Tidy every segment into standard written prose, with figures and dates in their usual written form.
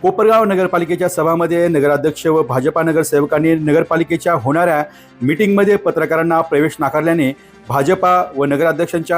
कोपरगाव नगरपालिकेच्या सभामध्ये नगराध्यक्ष व भाजपा नगरसेवकांनी नगरपालिकेच्या होणाऱ्या मीटिंगमध्ये पत्रकारांना प्रवेश नाकारल्याने भाजपा व नगराध्यक्षांच्या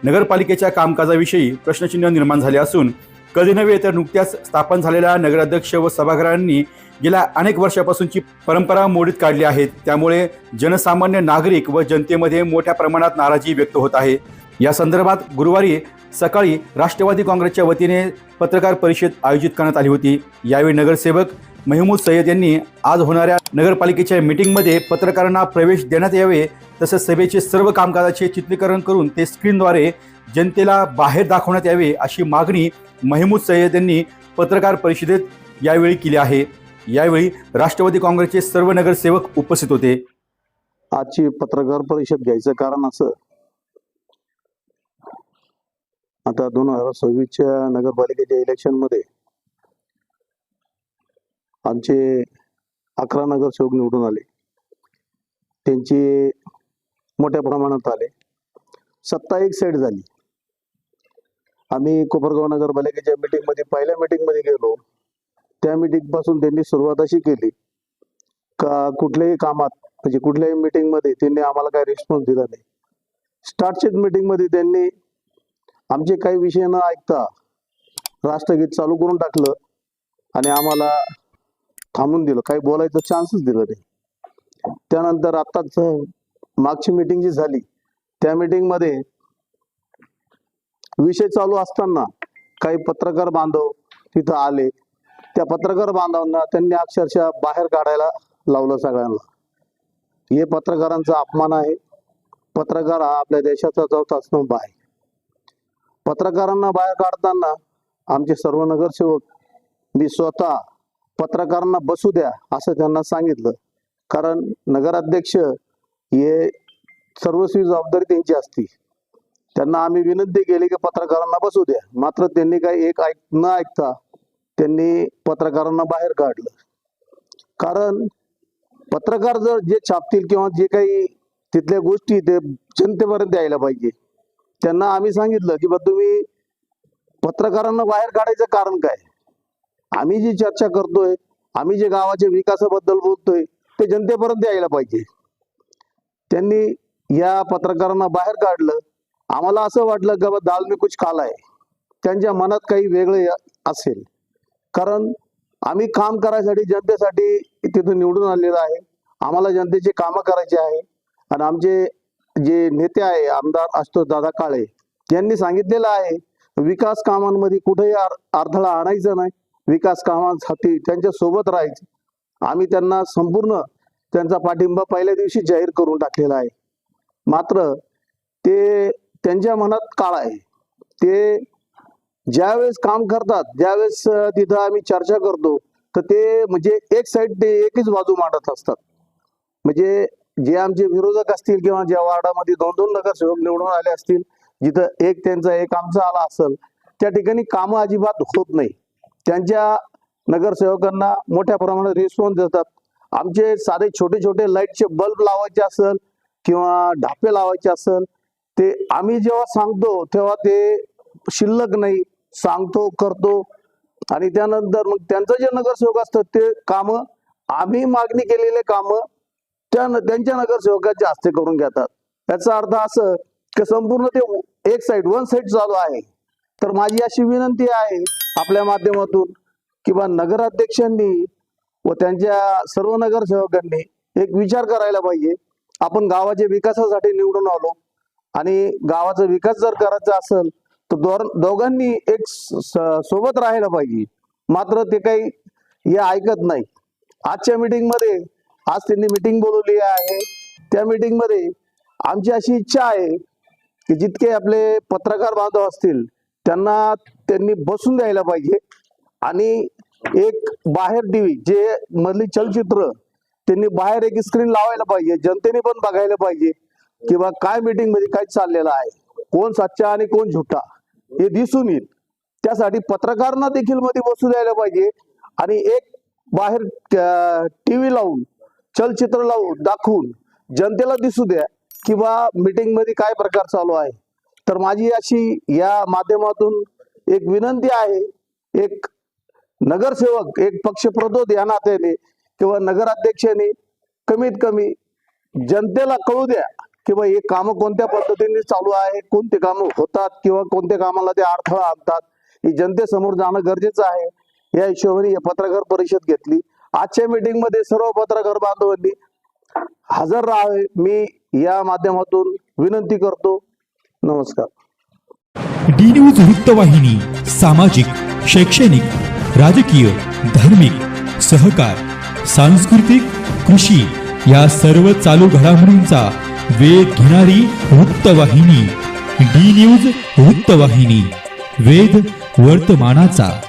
नगरपालिकेच्या कामकाजाविषयी प्रश्नचिन्ह निर्माण झाले असून कधी नव्हे तर नुकत्याच स्थापन झालेल्या नगराध्यक्ष व सभागृहांनी गेल्या अनेक वर्षापासूनची परंपरा मोडीत काढली आहे। त्यामुळे जनसामान्य नागरिक व जनतेमध्ये मोठ्या प्रमाणात नाराजी व्यक्त होत आहे। या संदर्भात गुरुवारी सकाळी राष्ट्रवादी काँग्रेसच्या वतीने पत्रकार परिषद आयोजित करण्यात आली होती। यावेळी नगरसेवक महमूद सय्यद यांनी आज होणाऱ्या नगरपालिकेच्या मीटिंगमध्ये पत्रकारांना प्रवेश देण्यात यावे, तसेच सभेचे सर्व कामकाजाचे चित्रीकरण करून ते स्क्रीनद्वारे जनतेला बाहेर दाखवण्यात यावे अशी मागणी महमूद सय्यद यांनी पत्रकार परिषदेत यावेळी केली आहे। यावेळी राष्ट्रवादी काँग्रेसचे सर्व नगरसेवक उपस्थित होते। आजची पत्रकार परिषद घ्यायचं कारण असं, आता 2026च्या नगरपालिकेच्या इलेक्शन मध्ये आमचे 11 नगरसेवक निवडून आले। त्यांची मोठ्या प्रमाणात आले, सत्ता एक साईड झाली। आम्ही कोपरगाव नगरपालिकेच्या मीटिंग मध्ये पहिल्या मीटिंग मध्ये गेलो। त्या मीटिंग पासून त्यांनी सुरुवात अशी केली का कुठल्याही कामात म्हणजे कुठल्याही मीटिंग मध्ये त्यांनी आम्हाला काही रिस्पॉन्स दिला नाही। स्टार्टच्या मीटिंग मध्ये त्यांनी आमचे काही विषय न ऐकता राष्ट्रगीत चालू करून टाकलं आणि आम्हाला थांबून दिलं, काही बोलायचं चान्सच दिलं नाही। त्यानंतर आताच मागची मीटिंग जी झाली त्या मीटिंग मध्ये विषय चालू असताना काही पत्रकार बांधव तिथं आले। त्या पत्रकार बांधवांना त्यांनी अक्षरशः बाहेर काढायला लावलं सगळ्यांना। हे पत्रकारांचा अपमान आहे। पत्रकार हा आपल्या देशाचा चौथा स्तंभ आहे। पत्रकारांना बाहेर काढताना आमचे सर्व नगरसेवक मी स्वतः पत्रकारांना बसू द्या असं त्यांना सांगितलं, कारण नगराध्यक्ष हे सर्वस्वी जबाबदारी त्यांची असती। त्यांना आम्ही विनंती केली की पत्रकारांना बसू द्या, मात्र त्यांनी काही न ऐकता त्यांनी पत्रकारांना बाहेर काढलं। कारण पत्रकार जर जे छापतील किंवा जे काही तिथल्या गोष्टी ते जनतेपर्यंत यायला पाहिजे। त्यांना आम्ही सांगितलं की बा तुम्ही पत्रकारांना बाहेर काढायचं कारण काय? आम्ही जी चर्चा करतोय, आम्ही जे गावाच्या विकासाबद्दल बोलतोय ते जनतेपर्यंत यायला पाहिजे। त्यांनी या पत्रकारांना बाहेर काढलं। आम्हाला असं वाटलं की बा दाल में कुछ काला आहे, त्यांच्या मनात काही वेगळे असेल। कारण आम्ही काम करायसाठी जनतेसाठी तिथून निवडून आलेलो आहे। आम्हाला जनतेचे कामं करायचे आहे आणि आमचे जे नेते आहे आमदार आशुतोष दादा काळे यांनी सांगितलेलं आहे विकास कामांमध्ये कुठेही अडथळा आणायचा नाही, विकास कामांसाठी त्यांच्या सोबत राहायचं। आम्ही त्यांना संपूर्ण त्यांचा पाठिंबा पहिल्या दिवशी जाहीर करून टाकलेला आहे। मात्र ते त्यांच्या मनात काळ आहे। ते ज्यावेळेस काम करतात, ज्यावेळेस तिथं आम्ही चर्चा करतो तर ते म्हणजे एक साईड ते एकच बाजू मांडत असतात। म्हणजे जे आमचे विरोधक असतील किंवा ज्या वार्डामध्ये 2-2 नगरसेवक निवडून आले असतील, जिथं एक त्यांचा एक आमचा आला असेल, त्या ठिकाणी कामं अजिबात होत नाही। त्यांच्या नगरसेवकांना मोठ्या प्रमाणात रिस्पॉन्स देतात। आमचे साधे छोटे छोटे लाईटचे बल्ब लावायचे असेल किंवा ढापे लावायचे असेल, ते आम्ही जेव्हा सांगतो तेव्हा ते शिल्लक नाही, सांगतो करतो आणि त्यानंतर मग त्यांचं जे नगरसेवक असतात ते कामं आम्ही मागणी केलेले कामं त्यांच्या नगरसेवकाच्या हस्ते करून घेतात। याचा अर्थ असं की संपूर्ण ते वन साइड चालू आहे। तर माझी अशी विनंती आहे आपल्या माध्यमातून की बा नगराध्यक्षांनी व त्यांच्या सर्व नगरसेवकांनी एक विचार करायला पाहिजे। आपण गावाच्या विकासासाठी निवडून आलो आणि गावाचा विकास जर करायचा असेल तर दोघांनी एक सोबत राहायला पाहिजे। मात्र ते काही हे ऐकत नाही। आजच्या मीटिंग मध्ये आज त्यांनी मीटिंग बोलवली आहे। त्या मीटिंग मध्ये आमची अशी इच्छा आहे की जितके आपले पत्रकार बांधव असतील त्यांनी बसून द्यायला पाहिजे आणि एक बाहेर टीव्ही जे मधली चलचित्र त्यांनी बाहेर एक स्क्रीन लावायला पाहिजे। जनतेने पण बघायला पाहिजे की बा काय मीटिंग मध्ये काय चाललेलं आहे, कोण सच्चा आणि कोण झुटा हे दिसून येईल। त्यासाठी पत्रकारांना देखील मध्ये बसू द्यायला पाहिजे आणि एक बाहेर टीव्ही लावून चलचित्र लावून दाखवून जनतेला दिसू द्या की बा मीटिंग मध्ये काय प्रकार चालू आहे। तर माझी अशी या माध्यमातून एक विनंती आहे, एक नगरसेवक एक पक्षप्रतोद या नात्याने किंवा नगराध्यक्षांनी कमीत कमी जनतेला कळू द्या की बा हे कामं कोणत्या पद्धतीने चालू आहे, कोणते कामं होतात किंवा कोणत्या कामाला ते अडथळा आणतात, हे जनतेसमोर जाणं गरजेचं आहे. या हिशोबाने हे पत्रकार परिषद घेतली. आजच्या मीटिंग मध्ये सर्व पत्रकार बांधवांनी हजर राहावे मी या माध्यमातून विनंती करतो. नमस्कार. डी न्यूज वृत्तवाहिनी सामाजिक, शैक्षणिक, राजकीय, धार्मिक, सहकार, सांस्कृतिक, कृषी या सर्व चालू घडामोडींचा वेध घेणारी वृत्तवाहिनी. डी न्यूज वृत्तवाहिनी, वेध वर्तमानाचा.